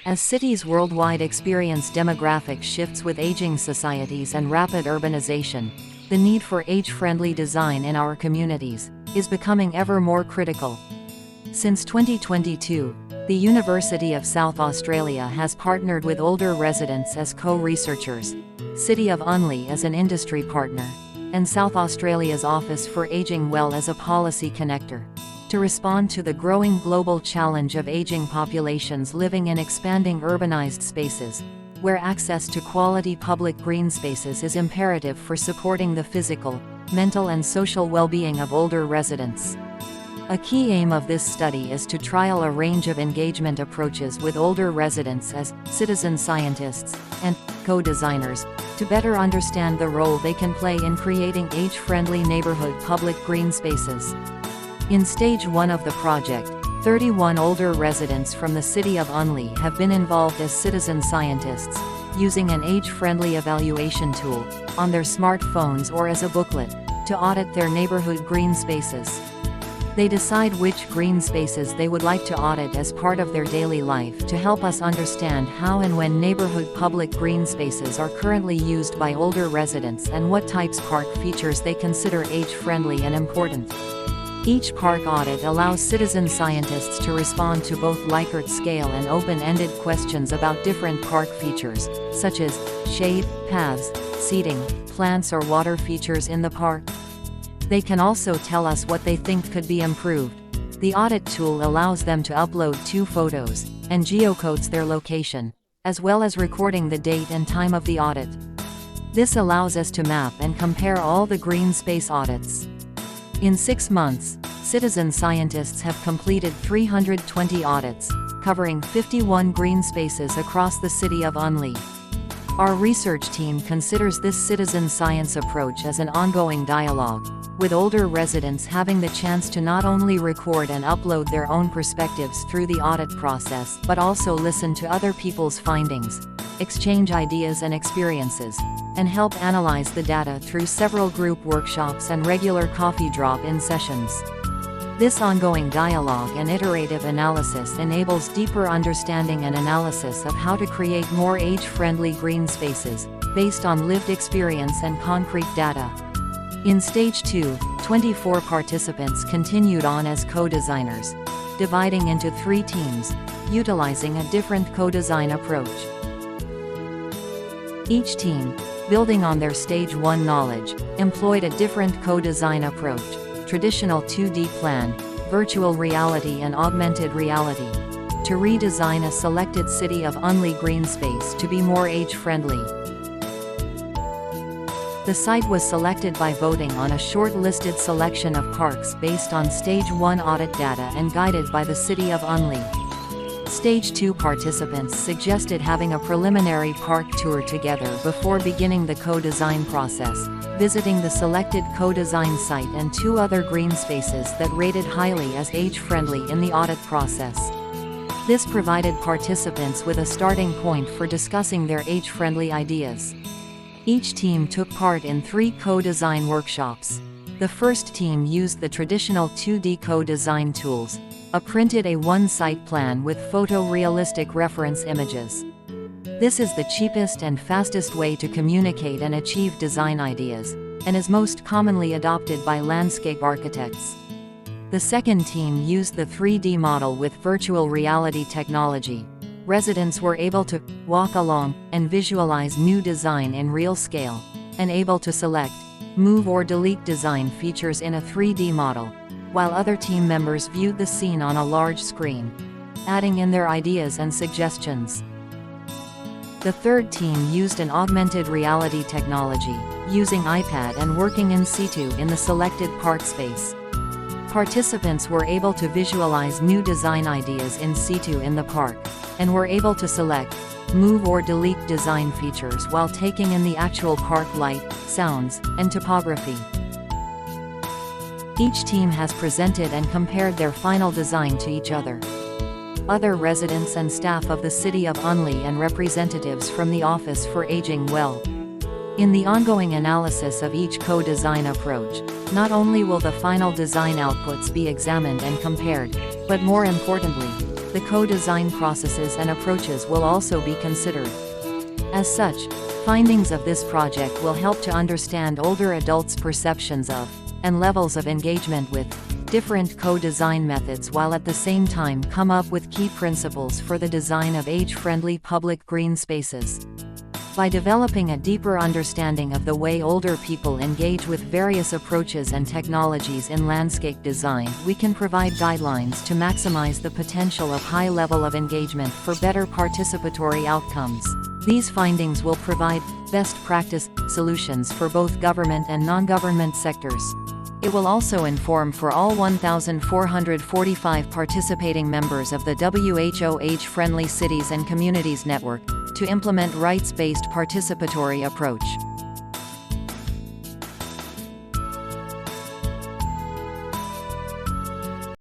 As cities worldwide experience demographic shifts with aging societies and rapid urbanization, the need for age-friendly design in our communities is becoming ever more critical. Since 2022, the University of South Australia has partnered with older residents as co-researchers, City of Unley as an industry partner, and South Australia's Office for Aging Well as a policy connector, to respond to the growing global challenge of aging populations living in expanding urbanized spaces, where access to quality public green spaces is imperative for supporting the physical, mental and social well-being of older residents. A key aim of this study is to trial a range of engagement approaches with older residents as citizen scientists and co-designers, to better understand the role they can play in creating age-friendly neighborhood public green spaces. In Stage 1 of the project, 31 older residents from the City of Unley have been involved as citizen scientists, using an age-friendly evaluation tool, on their smartphones or as a booklet, to audit their neighborhood green spaces. They decide which green spaces they would like to audit as part of their daily life to help us understand how and when neighborhood public green spaces are currently used by older residents and what types park features they consider age-friendly and important. Each park audit allows citizen scientists to respond to both Likert scale and open-ended questions about different park features, such as shade, paths, seating, plants or water features in the park. They can also tell us what they think could be improved. The audit tool allows them to upload 2 photos, and geocodes their location, as well as recording the date and time of the audit. This allows us to map and compare all the green space audits. In 6 months, citizen scientists have completed 320 audits, covering 51 green spaces across the City of Unley. Our research team considers this citizen science approach as an ongoing dialogue, with older residents having the chance to not only record and upload their own perspectives through the audit process but also listen to other people's findings, exchange ideas and experiences, and help analyze the data through several group workshops and regular coffee drop-in sessions. This ongoing dialogue and iterative analysis enables deeper understanding and analysis of how to create more age-friendly green spaces, based on lived experience and concrete data. In Stage 2, 24 participants continued on as co-designers, dividing into 3 teams, utilizing a different co-design approach. Each team, building on their Stage 1 knowledge, employed a different co-design approach: traditional 2D plan, virtual reality and augmented reality, to redesign a selected City of Unley green space to be more age-friendly. The site was selected by voting on a short-listed selection of parks based on Stage 1 audit data and guided by the City of Unley. Stage 2 participants suggested having a preliminary park tour together before beginning the co-design process, visiting the selected co-design site and 2 other green spaces that rated highly as age-friendly in the audit process. This provided participants with a starting point for discussing their age-friendly ideas. Each team took part in 3 co-design workshops. The first team used the traditional 2D co-design tools, a printed A1 site plan with photorealistic reference images. This is the cheapest and fastest way to communicate and achieve design ideas, and is most commonly adopted by landscape architects. The second team used the 3D model with virtual reality technology. Residents were able to walk along and visualize new design in real scale, and able to select, move or delete design features in a 3D model, while other team members viewed the scene on a large screen, adding in their ideas and suggestions. The third team used an augmented reality technology, using iPad and working in situ in the selected park space. Participants were able to visualize new design ideas in situ in the park, and were able to select, move or delete design features while taking in the actual park light, sounds, and topography. Each team has presented and compared their final design to each other. Other residents and staff of the City of Unley and representatives from the Office for Aging Well. In the ongoing analysis of each co-design approach, not only will the final design outputs be examined and compared, but more importantly, the co-design processes and approaches will also be considered. As such, findings of this project will help to understand older adults' perceptions of, and levels of engagement with, different co-design methods, while at the same time come up with key principles for the design of age-friendly public green spaces. By developing a deeper understanding of the way older people engage with various approaches and technologies in landscape design, we can provide guidelines to maximize the potential of high level of engagement for better participatory outcomes. These findings will provide best practice solutions for both government and non-government sectors. It will also inform for all 1,445 participating members of the WHO Age-Friendly Cities and Communities Network to implement rights-based participatory approach.